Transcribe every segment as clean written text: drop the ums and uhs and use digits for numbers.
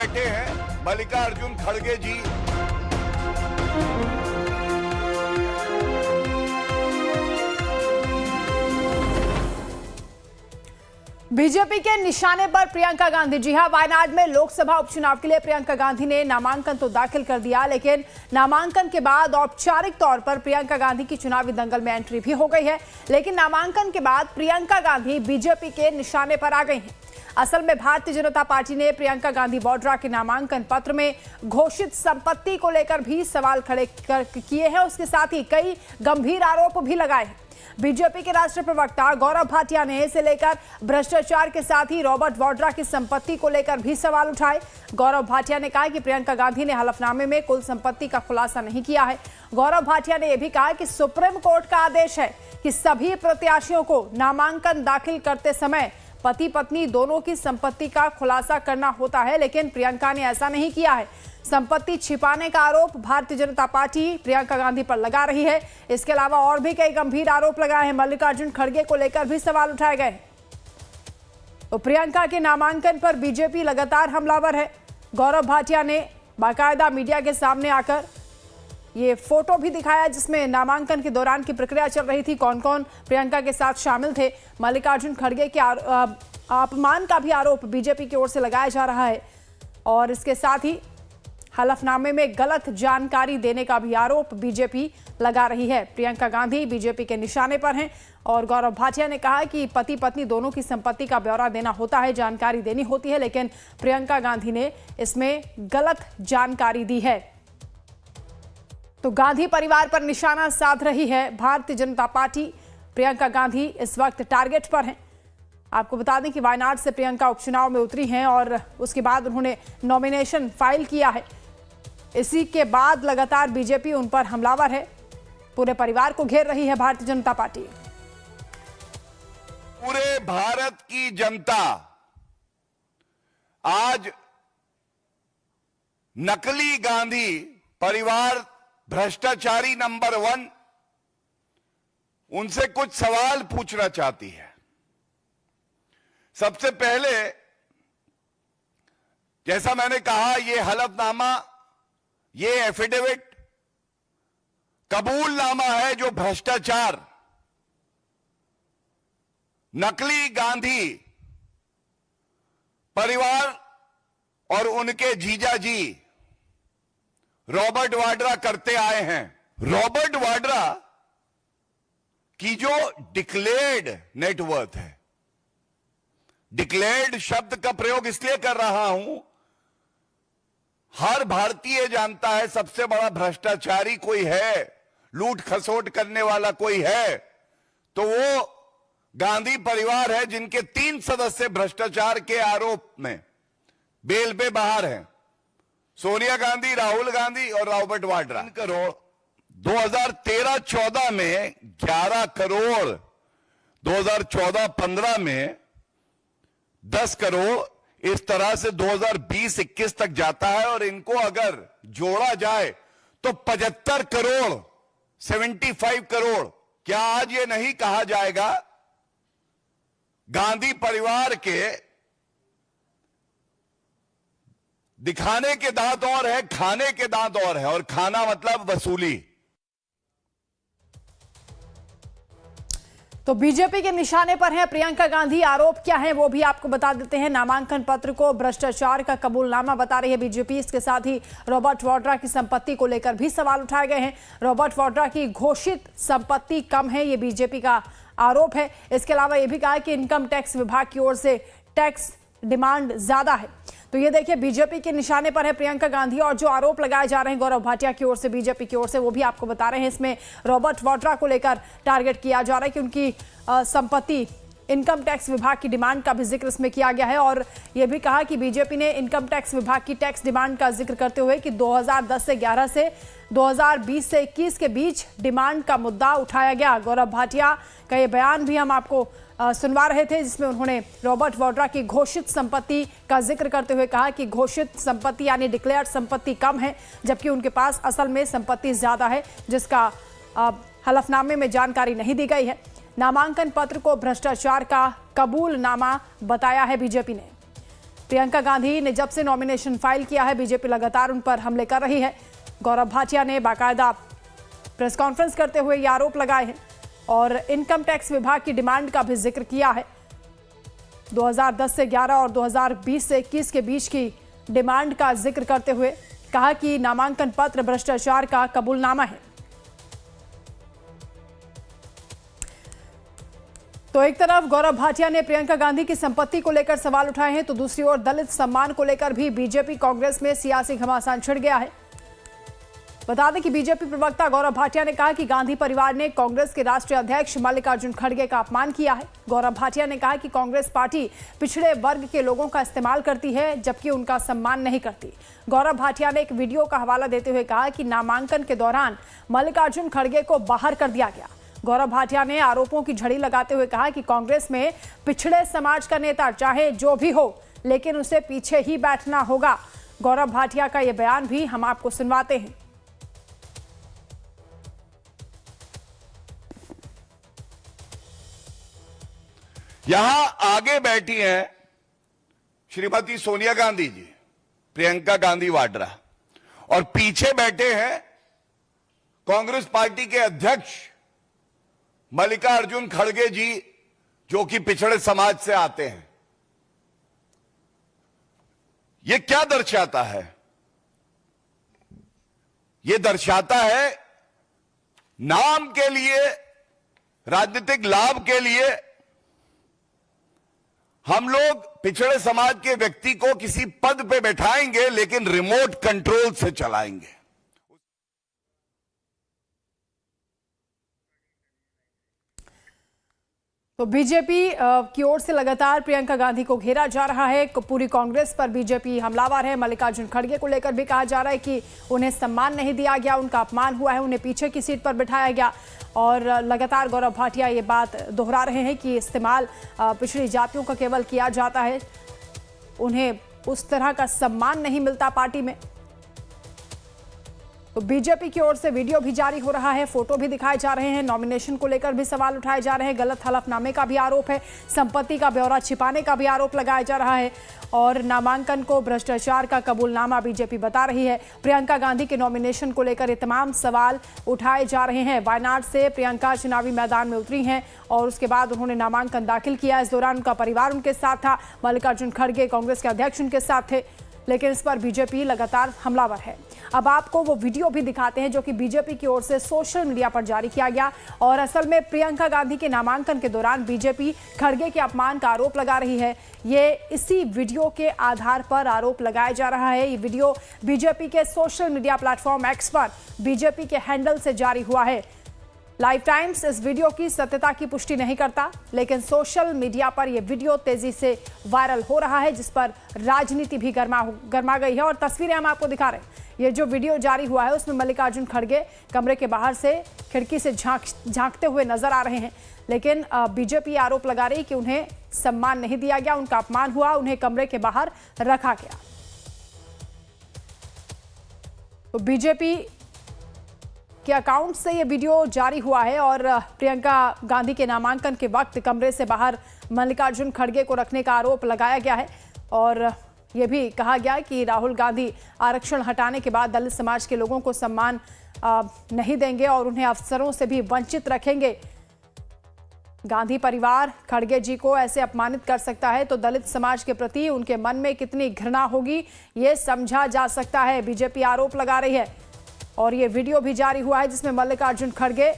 बैठे हैं मल्लिकार्जुन खड़गे जी। बीजेपी के निशाने पर प्रियंका गांधी। जी हां, वायनाड में लोकसभा उपचुनाव के लिए प्रियंका गांधी ने नामांकन तो दाखिल कर दिया, लेकिन नामांकन के बाद औपचारिक तौर पर प्रियंका गांधी की चुनावी दंगल में एंट्री भी हो गई है। लेकिन नामांकन के बाद प्रियंका गांधी बीजेपी के निशाने पर आ गई हैं। असल में भारतीय जनता पार्टी ने प्रियंका गांधी वाड्रा के नामांकन पत्र में घोषित संपत्ति को लेकर भी सवाल खड़े किए हैं। उसके साथ ही कई गंभीर आरोप भी लगाए हैं। बीजेपी के राष्ट्रीय प्रवक्ता गौरव भाटिया ने इसे लेकर भ्रष्टाचार के साथ ही रॉबर्ट वाड्रा की संपत्ति को लेकर भी सवाल उठाए। गौरव भाटिया ने कहा कि प्रियंका गांधी ने हलफनामे में कुल संपत्ति का खुलासा नहीं किया है। गौरव भाटिया ने यह भी कहा कि सुप्रीम कोर्ट का आदेश है कि सभी प्रत्याशियों को नामांकन दाखिल करते समय पति पत्नी दोनों की संपत्ति का खुलासा करना होता है, लेकिन प्रियंका ने ऐसा नहीं किया है। संपत्ति छिपाने का आरोप भारतीय जनता पार्टी प्रियंका गांधी पर लगा रही है। इसके अलावा और भी कई गंभीर आरोप लगाए हैं। मल्लिकार्जुन खड़गे को लेकर भी सवाल उठाए गए। तो प्रियंका के नामांकन पर बीजेपी लगातार हमलावर है। गौरव भाटिया ने बाकायदा मीडिया के सामने आकर ये फोटो भी दिखाया जिसमें नामांकन के दौरान की प्रक्रिया चल रही थी, कौन कौन प्रियंका के साथ शामिल थे। मल्लिकार्जुन खड़गे के अपमान का भी आरोप बीजेपी की ओर से लगाया जा रहा है और इसके साथ ही हलफनामे में गलत जानकारी देने का भी आरोप बीजेपी लगा रही है। प्रियंका गांधी बीजेपी के निशाने पर हैं और गौरव भाटिया ने कहा कि पति पत्नी दोनों की संपत्ति का ब्यौरा देना होता है, जानकारी देनी होती है, लेकिन प्रियंका गांधी ने इसमें गलत जानकारी दी है। तो गांधी परिवार पर निशाना साध रही है भारतीय जनता पार्टी। प्रियंका गांधी इस वक्त टारगेट पर हैं। आपको बता दें कि वायनाड से प्रियंका उपचुनाव में उतरी हैं और उसके बाद उन्होंने नॉमिनेशन फाइल किया है। इसी के बाद लगातार बीजेपी उन पर हमलावर है। पूरे परिवार को घेर रही है भारतीय जनता पार्टी। पूरे भारत की जनता आज नकली गांधी परिवार, भ्रष्टाचारी नंबर 1, उनसे कुछ सवाल पूछना चाहती है। सबसे पहले, जैसा मैंने कहा, यह हलफनामा, ये एफिडेविट कबूलनामा है जो भ्रष्टाचार, नकली गांधी परिवार और उनके जीजाजी रॉबर्ट वाड्रा करते आए हैं। रॉबर्ट वाड्रा की जो डिक्लेयर्ड नेटवर्थ है, डिक्लेयर्ड शब्द का प्रयोग इसलिए कर रहा हूं, हर भारतीय जानता है सबसे बड़ा भ्रष्टाचारी कोई है, लूट खसोट करने वाला कोई है तो वो गांधी परिवार है, जिनके 3 सदस्य भ्रष्टाचार के आरोप में बेल पे बाहर हैं। सोनिया गांधी, राहुल गांधी और रॉबर्ट वाड्रा। 3 करोड़ 2013-14 में 11 करोड़, 2014-15 में 10 करोड़, इस तरह से 2020-21 तक जाता है और इनको अगर जोड़ा जाए तो 75 करोड़, 75 करोड़। क्या आज ये नहीं कहा जाएगा गांधी परिवार के दिखाने के दांत और है, खाने के दांत और है, और खाना मतलब वसूली। तो बीजेपी के निशाने पर है प्रियंका गांधी। आरोप क्या है वो भी आपको बता देते हैं। नामांकन पत्र को भ्रष्टाचार का कबूलनामा बता रही है बीजेपी। इसके साथ ही रॉबर्ट वाड्रा की संपत्ति को लेकर भी सवाल उठाए गए हैं। रॉबर्ट वाड्रा की घोषित संपत्ति कम है, ये बीजेपी का आरोप है। इसके अलावा यह भी कहा कि इनकम टैक्स विभाग की ओर से टैक्स डिमांड ज्यादा है। तो ये देखिए, बीजेपी के निशाने पर है प्रियंका गांधी और जो आरोप लगाए जा रहे हैं गौरव भाटिया की ओर से, बीजेपी की ओर से, वो भी आपको बता रहे हैं। इसमें रॉबर्ट वाड्रा को लेकर टारगेट किया जा रहा है कि उनकी संपत्ति, इनकम टैक्स विभाग की डिमांड का भी जिक्र इसमें किया गया है। और यह भी कहा कि बीजेपी ने इनकम टैक्स विभाग की टैक्स डिमांड का जिक्र करते हुए कि 2010 से 11 से 2020 से 21 के बीच डिमांड का मुद्दा उठाया गया। गौरव भाटिया का ये बयान भी हम आपको सुनवा रहे थे, जिसमें उन्होंने रॉबर्ट वाड्रा की घोषित संपत्ति का जिक्र करते हुए कहा कि घोषित संपत्ति यानी डिक्लेयर्ड संपत्ति कम है, जबकि उनके पास असल में संपत्ति ज्यादा है, जिसका हलफनामे में जानकारी नहीं दी गई है। नामांकन पत्र को भ्रष्टाचार का कबूलनामा बताया है बीजेपी ने। प्रियंका गांधी ने जब से नॉमिनेशन फाइल किया है, बीजेपी लगातार उन पर हमले कर रही है। गौरव भाटिया ने बाकायदा प्रेस कॉन्फ्रेंस करते हुए ये आरोप लगाए हैं और इनकम टैक्स विभाग की डिमांड का भी जिक्र किया है। 2010 से 11 और 2020 से 21 के बीच की डिमांड का जिक्र करते हुए कहा कि नामांकन पत्र भ्रष्टाचार का कबूलनामा है। तो एक तरफ गौरव भाटिया ने प्रियंका गांधी की संपत्ति को लेकर सवाल उठाए हैं, तो दूसरी ओर दलित सम्मान को लेकर भी बीजेपी कांग्रेस में सियासी घमासान छिड़ गया है। बता दें कि बीजेपी प्रवक्ता गौरव भाटिया ने कहा कि गांधी परिवार ने कांग्रेस के राष्ट्रीय अध्यक्ष मल्लिकार्जुन खड़गे का अपमान किया है। गौरव भाटिया ने कहा कि कांग्रेस पार्टी पिछड़े वर्ग के लोगों का इस्तेमाल करती है, जबकि उनका सम्मान नहीं करती। गौरव भाटिया ने एक वीडियो का हवाला देते हुए कहा कि नामांकन के दौरान मल्लिकार्जुन खड़गे को बाहर कर दिया गया। गौरव भाटिया ने आरोपों की झड़ी लगाते हुए कहा कि कांग्रेस में पिछड़े समाज का नेता चाहे जो भी हो, लेकिन उसे पीछे ही बैठना होगा। गौरव भाटिया का यह बयान भी हम आपको सुनवाते हैं। यहां आगे बैठी हैं श्रीमती सोनिया गांधी जी, प्रियंका गांधी वाड्रा, और पीछे बैठे हैं कांग्रेस पार्टी के अध्यक्ष मल्लिकार्जुन खड़गे जी, जो कि पिछड़े समाज से आते हैं। यह क्या दर्शाता है? यह दर्शाता है नाम के लिए, राजनीतिक लाभ के लिए हम लोग पिछड़े समाज के व्यक्ति को किसी पद पे बैठाएंगे, लेकिन रिमोट कंट्रोल से चलाएंगे। तो बीजेपी की ओर से लगातार प्रियंका गांधी को घेरा जा रहा है। पूरी कांग्रेस पर बीजेपी हमलावर है। मल्लिकार्जुन खड़गे को लेकर भी कहा जा रहा है कि उन्हें सम्मान नहीं दिया गया, उनका अपमान हुआ है, उन्हें पीछे की सीट पर बिठाया गया। और लगातार गौरव भाटिया ये बात दोहरा रहे हैं कि इस्तेमाल पिछड़ी जातियों का केवल किया जाता है, उन्हें उस तरह का सम्मान नहीं मिलता पार्टी में। तो बीजेपी की ओर से वीडियो भी जारी हो रहा है, फोटो भी दिखाए जा रहे हैं, नॉमिनेशन को लेकर भी सवाल उठाए जा रहे हैं, गलत हलफनामे का भी आरोप है, संपत्ति का ब्यौरा छिपाने का भी आरोप लगाया जा रहा है और नामांकन को भ्रष्टाचार का कबूलनामा बीजेपी बता रही है। प्रियंका गांधी के नॉमिनेशन को लेकर ये तमाम सवाल उठाए जा रहे हैं। वायनाड से प्रियंका चुनावी मैदान में उतरी हैं और उसके बाद उन्होंने नामांकन दाखिल किया। इस दौरान उनका परिवार उनके साथ था, मल्लिकार्जुन खड़गे कांग्रेस के अध्यक्ष उनके साथ थे, लेकिन इस पर बीजेपी लगातार हमलावर है। अब आपको वो वीडियो भी दिखाते हैं जो कि बीजेपी की ओर से सोशल मीडिया पर जारी किया गया और असल में प्रियंका गांधी के नामांकन के दौरान बीजेपी खड़गे के अपमान का आरोप लगा रही है। ये इसी वीडियो के आधार पर आरोप लगाया जा रहा है। ये वीडियो बीजेपी के सोशल मीडिया प्लेटफॉर्म एक्स पर बीजेपी के हैंडल से जारी हुआ है। लाइव टाइम्स इस वीडियो की सत्यता की पुष्टि नहीं करता, लेकिन सोशल मीडिया पर यह वीडियो तेजी से वायरल हो रहा है, जिस पर राजनीति भी गर्मा गई है और तस्वीरें हम आपको दिखा रहे हैं। ये जो वीडियो जारी हुआ है उसमें मल्लिकार्जुन खड़गे कमरे के बाहर से खिड़की से झांकते हुए नजर आ रहे हैं, लेकिन बीजेपी आरोप लगा रही कि उन्हें सम्मान नहीं दिया गया, उनका अपमान हुआ, उन्हें कमरे के बाहर रखा गया। तो बीजेपी के अकाउंट से ये वीडियो जारी हुआ है और प्रियंका गांधी के नामांकन के वक्त कमरे से बाहर मल्लिकार्जुन खड़गे को रखने का आरोप लगाया गया है और ये भी कहा गया कि राहुल गांधी आरक्षण हटाने के बाद दलित समाज के लोगों को सम्मान नहीं देंगे और उन्हें अवसरों से भी वंचित रखेंगे। गांधी परिवार खड़गे जी को ऐसे अपमानित कर सकता है तो दलित समाज के प्रति उनके मन में कितनी घृणा होगी ये समझा जा सकता है, बीजेपी आरोप लगा रही है। और ये वीडियो भी जारी हुआ है जिसमें मल्लिकार्जुन खड़गे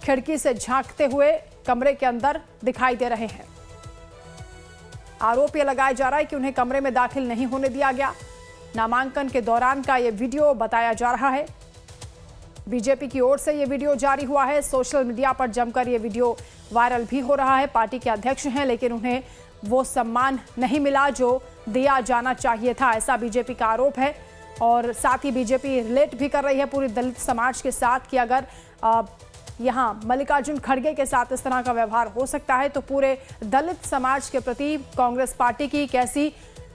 खिड़की से झांकते हुए कमरे के अंदर दिखाई दे रहे हैं। आरोप यह लगाया जा रहा है कि उन्हें कमरे में दाखिल नहीं होने दिया गया। नामांकन के दौरान का यह वीडियो बताया जा रहा है। बीजेपी की ओर से यह वीडियो जारी हुआ है, सोशल मीडिया पर जमकर यह वीडियो वायरल भी हो रहा है। पार्टी के अध्यक्ष हैं, लेकिन उन्हें वो सम्मान नहीं मिला जो दिया जाना चाहिए था, ऐसा बीजेपी का आरोप है। और साथ ही बीजेपी रिलेट भी कर रही है पूरी दलित समाज के साथ कि अगर यहाँ मल्लिकार्जुन खड़गे के साथ इस तरह का व्यवहार हो सकता है तो पूरे दलित समाज के प्रति कांग्रेस पार्टी की कैसी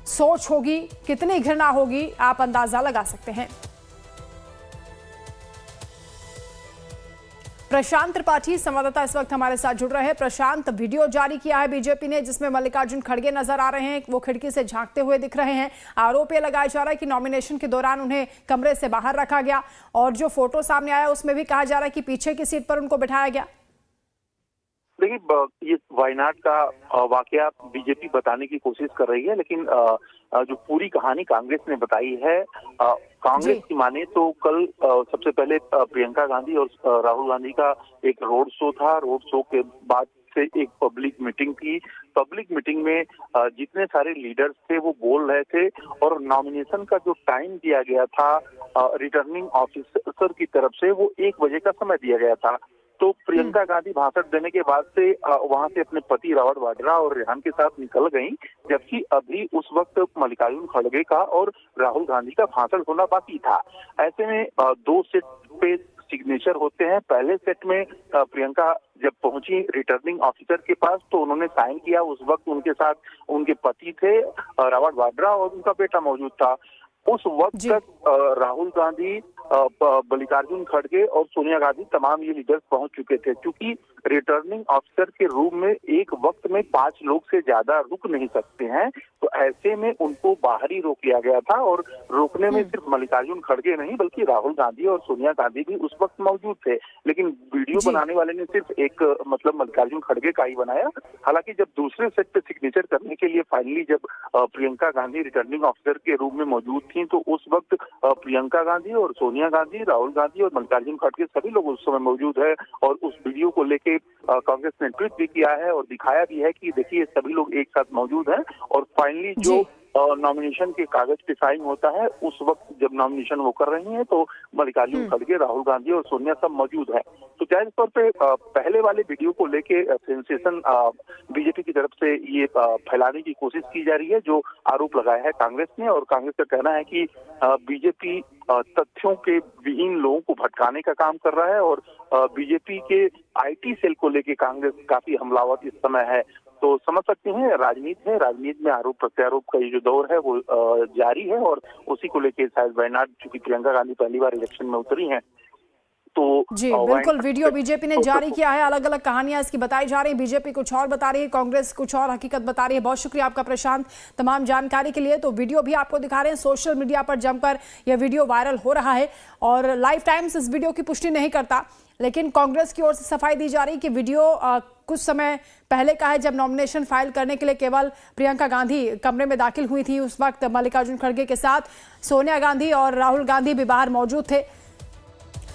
सोच होगी, कितनी घृणा होगी, आप अंदाजा लगा सकते हैं। प्रशांत त्रिपाठी संवाददाता इस वक्त हमारे साथ जुड़ रहे हैं। प्रशांत, वीडियो जारी किया है बीजेपी ने जिसमें मल्लिकार्जुन खड़गे नजर आ रहे हैं, वो खिड़की से झांकते हुए दिख रहे हैं। आरोप ये लगाया जा रहा है कि नॉमिनेशन के दौरान उन्हें कमरे से बाहर रखा गया और जो फोटो सामने आया उसमें भी कहा जा रहा है कि पीछे की सीट पर उनको बिठाया गया। देखिए, ये वायनाड का वाकया बीजेपी बताने की कोशिश कर रही है, लेकिन जो पूरी कहानी कांग्रेस ने बताई है, कांग्रेस की माने तो कल सबसे पहले प्रियंका गांधी और राहुल गांधी का एक रोड शो था। रोड शो के बाद से एक पब्लिक मीटिंग थी। पब्लिक मीटिंग में जितने सारे लीडर्स थे वो बोल रहे थे और नॉमिनेशन का जो टाइम दिया गया था रिटर्निंग ऑफिसर की तरफ से, वो 1 बजे का समय दिया गया था। तो प्रियंका गांधी भाषण देने के बाद से वहां से अपने पति रॉबर्ट वाड्रा और रेहान के साथ निकल गईं, जबकि अभी उस वक्त मल्लिकार्जुन खड़गे का और राहुल गांधी का भाषण होना बाकी था। ऐसे में 2 सेट पे सिग्नेचर होते हैं। पहले सेट में प्रियंका जब पहुंची रिटर्निंग ऑफिसर के पास तो उन्होंने साइन किया। उस वक्त उनके साथ उनके पति थे रॉबर्ट वाड्रा और उनका बेटा मौजूद था। उस वक्त तक राहुल गांधी, मल्लिकार्जुन खड़गे और सोनिया गांधी तमाम ये लीडर्स पहुंच चुके थे। क्योंकि रिटर्निंग ऑफिसर के रूम में एक वक्त में 5 लोग से ज्यादा रुक नहीं सकते हैं, तो ऐसे में उनको बाहर ही रोक लिया गया था। और रोकने में सिर्फ मल्लिकार्जुन खड़गे नहीं बल्कि राहुल गांधी और सोनिया गांधी भी उस वक्त मौजूद थे। लेकिन वीडियो बनाने वाले ने सिर्फ एक मल्लिकार्जुन खड़गे का ही बनाया। हालांकि जब दूसरे सेट पे सिग्नेचर करने के लिए फाइनली जब प्रियंका गांधी रिटर्निंग ऑफिसर के रूम में मौजूद थी, तो उस वक्त प्रियंका गांधी और सोनिया गांधी, राहुल गांधी और मल्लिकार्जुन खड़गे सभी लोग उस समय मौजूद है। और उस वीडियो को लेके कांग्रेस ने ट्वीट भी किया है और दिखाया भी है कि देखिए सभी लोग एक साथ मौजूद हैं। और फाइनली जो नॉमिनेशन के कागज पे साइन होता है, उस वक्त जब नॉमिनेशन वो कर रही हैं तो मल्लिकार्जुन खड़गे, राहुल गांधी और सोनिया सब मौजूद है। तो जाहिर तौर पे पहले वाले वीडियो को लेके सेंसेशन बीजेपी की तरफ से ये फैलाने की कोशिश की जा रही है, जो आरोप लगाया है कांग्रेस ने। और कांग्रेस का कहना है कि बीजेपी तथ्यों के विहीन लोगों को भटकाने का काम कर रहा है और बीजेपी के आईटी सेल को लेके कांग्रेस काफी हमलावर इस समय है। तो समझ सकते हैं राजनीति है, राजनीति में आरोप प्रत्यारोप का ये जो दौर है वो जारी है और उसी को लेके शायद वायनाड, चूंकि प्रियंका गांधी पहली बार इलेक्शन में उतरी हैं, तो जी बिल्कुल वीडियो बीजेपी ने जारी किया है। अलग अलग कहानियां इसकी बताई जा रही है। बीजेपी कुछ और बता रही है, कांग्रेस कुछ और हकीकत बता रही है। बहुत शुक्रिया आपका प्रशांत तमाम जानकारी के लिए। तो वीडियो भी आपको दिखा रहे हैं, सोशल मीडिया पर जमकर यह वीडियो वायरल हो रहा है और लाइफ टाइम्स इस वीडियो की पुष्टि नहीं करता, लेकिन कांग्रेस की ओर से सफाई दी जा रही है कि वीडियो कुछ समय पहले का है, जब नॉमिनेशन फाइल करने के लिए केवल प्रियंका गांधी कमरे में दाखिल हुई थी। उस वक्त मल्लिकार्जुन खड़गे के साथ सोनिया गांधी और राहुल गांधी भी बाहर मौजूद थे।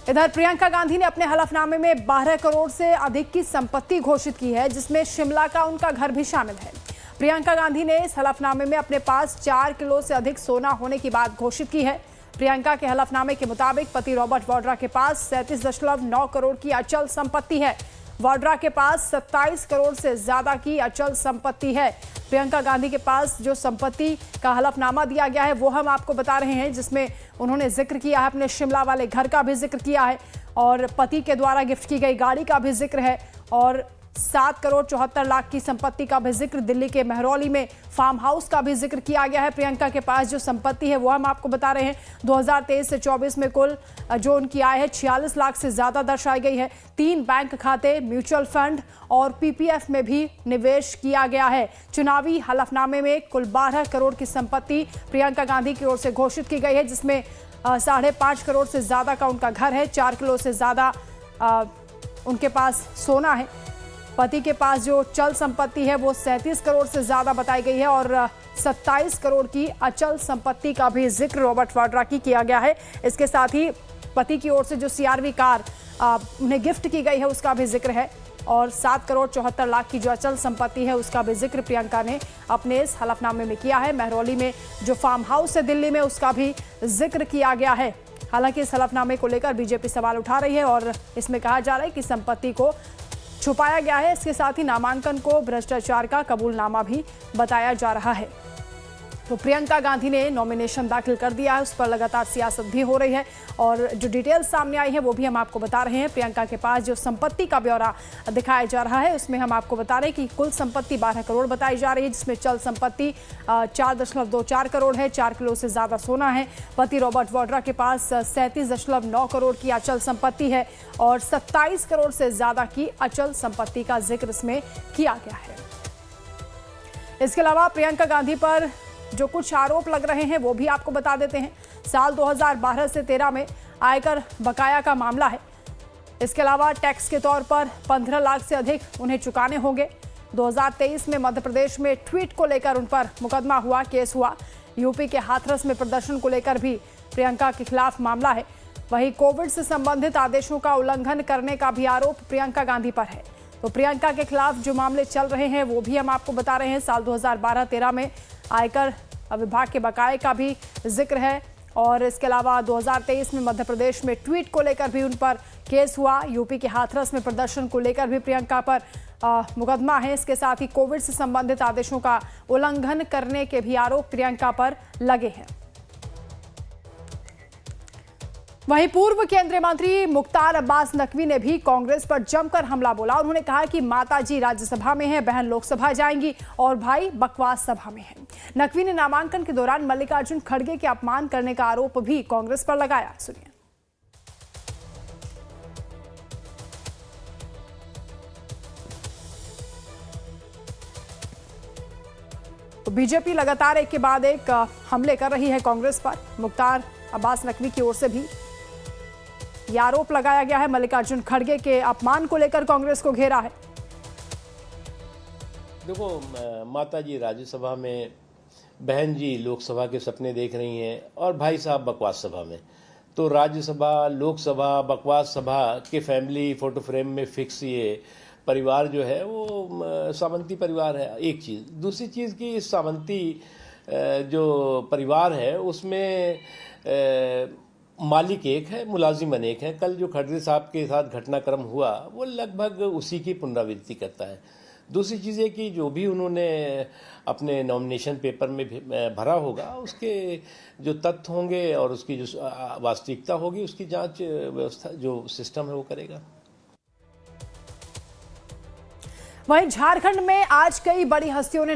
इधर प्रियंका गांधी ने अपने हलफनामे में 12 करोड़ से अधिक की संपत्ति घोषित की है, जिसमें शिमला का उनका घर भी शामिल है। प्रियंका गांधी ने इस हलफनामे में अपने पास 4 किलो से अधिक सोना होने की बात घोषित की है। प्रियंका के हलफनामे के मुताबिक पति रॉबर्ट वाड्रा के पास 37.9 करोड़ की अचल संपत्ति है। वाड्रा के पास 27 करोड़ से ज्यादा की अचल संपत्ति है। प्रियंका गांधी के पास जो संपत्ति का हलफनामा दिया गया है वो हम आपको बता रहे हैं, जिसमें उन्होंने जिक्र किया है अपने शिमला वाले घर का भी जिक्र किया है और पति के द्वारा गिफ्ट की गई गाड़ी का भी जिक्र है और 7 करोड़ 74 लाख की संपत्ति का भी जिक्र, दिल्ली के महरौली में फार्म हाउस का भी जिक्र किया गया है। प्रियंका के पास जो संपत्ति है वो हम आपको बता रहे हैं। 2023 से 24 में कुल जो उनकी आय है 46 लाख से ज्यादा दर्शाई गई है। 3 बैंक खाते, म्यूचुअल फंड और पीपीएफ में भी निवेश किया गया है। चुनावी हलफनामे में कुल 12 करोड़ की संपत्ति प्रियंका गांधी की ओर से घोषित की गई है, जिसमें 5.5 करोड़ से ज्यादा का उनका घर है, 4 किलो से ज्यादा उनके पास सोना है। पति के पास जो चल संपत्ति है वो 37 करोड़ से ज्यादा बताई गई है और 27 करोड़ की अचल संपत्ति का भी जिक्र रॉबर्ट वाड्रा की किया गया है। इसके साथ ही पति की ओर से जो सीआरवी कार उन्हें गिफ्ट की गई है उसका भी जिक्र है और 7 करोड़ 74 लाख की जो अचल संपत्ति है उसका भी जिक्र प्रियंका ने अपने इस हलफनामे में किया है। महरौली में जो फार्म हाउस है दिल्ली में उसका भी जिक्र किया गया है। हालांकि इस हलफनामे को लेकर बीजेपी सवाल उठा रही है और इसमें कहा जा रहा है कि संपत्ति को छुपाया गया है। इसके साथ ही नामांकन को भ्रष्टाचार का कबूलनामा भी बताया जा रहा है। तो प्रियंका गांधी ने नॉमिनेशन दाखिल कर दिया है, उस पर लगातार सियासत भी हो रही है और जो डिटेल्स सामने आई है वो भी हम आपको बता रहे हैं। प्रियंका के पास जो संपत्ति का ब्यौरा दिखाया जा रहा है उसमें हम आपको बता रहे हैं कि कुल संपत्ति 12 करोड़ बताई जा रही है, जिसमें चल संपत्ति 4.24 करोड़ है, 4 किलो से ज्यादा सोना है। पति रॉबर्ट वाड्रा के पास 37.9 करोड़ की अचल संपत्ति है और 27 करोड़ से ज्यादा की अचल संपत्ति का जिक्र इसमें किया गया है। इसके अलावा प्रियंका गांधी पर जो कुछ आरोप लग रहे हैं वो भी आपको बता देते हैं। साल 2012 से 13 में आयकर बकाया का मामला है। इसके अलावा टैक्स के तौर पर 15 लाख से अधिक उन्हें चुकाने होंगे। 2023 में मध्य प्रदेश में ट्वीट को लेकर उन पर मुकदमा हुआ, केस हुआ। यूपी के हाथरस में प्रदर्शन को लेकर भी प्रियंका के खिलाफ मामला है। वहीं कोविड से संबंधित आदेशों का उल्लंघन करने का भी आरोप प्रियंका गांधी पर है। तो प्रियंका के खिलाफ जो मामले चल रहे हैं वो भी हम आपको बता रहे हैं। साल 2012-13 में आयकर विभाग के बकाये का भी जिक्र है और इसके अलावा 2023 में मध्य प्रदेश में ट्वीट को लेकर भी उन पर केस हुआ। यूपी के हाथरस में प्रदर्शन को लेकर भी प्रियंका पर मुकदमा है। इसके साथ ही कोविड से संबंधित आदेशों का उल्लंघन करने के भी आरोप प्रियंका पर लगे हैं। वहीं पूर्व केंद्रीय मंत्री मुख्तार अब्बास नकवी ने भी कांग्रेस पर जमकर हमला बोला। उन्होंने कहा कि माताजी राज्यसभा में है, बहन लोकसभा जाएंगी और भाई बकवास सभा में है। नकवी ने नामांकन के दौरान मल्लिकार्जुन खड़गे के अपमान करने का आरोप भी कांग्रेस पर लगाया। सुनिए। तो बीजेपी लगातार एक के बाद एक हमले कर रही है कांग्रेस पर। मुख्तार अब्बास नकवी की ओर से भी यह आरोप लगाया गया है। मल्लिकार्जुन खड़गे के अपमान को लेकर कांग्रेस को घेरा है। देखो, माता जी राज्यसभा में, बहन जी लोकसभा के सपने देख रही हैं और भाई साहब बकवास सभा में। तो राज्यसभा, लोकसभा, बकवास सभा के फैमिली फोटो फ्रेम में फिक्स ये परिवार जो है वो सामंती परिवार है। एक चीज़। दूसरी चीज़ कि इस सामंती जो परिवार है उसमें मालिक एक है, मुलाजिम अनेक है। कल जो खड़गे साहब के साथ घटनाक्रम हुआ वो लगभग उसी की पुनरावृत्ति करता है। दूसरी चीज़ है कि जो भी उन्होंने अपने नॉमिनेशन पेपर में भरा होगा उसके जो तथ्य होंगे और उसकी जो वास्तविकता होगी उसकी जांच व्यवस्था जो सिस्टम है वो करेगा। वहीं झारखंड में आज कई बड़ी हस्तियों ने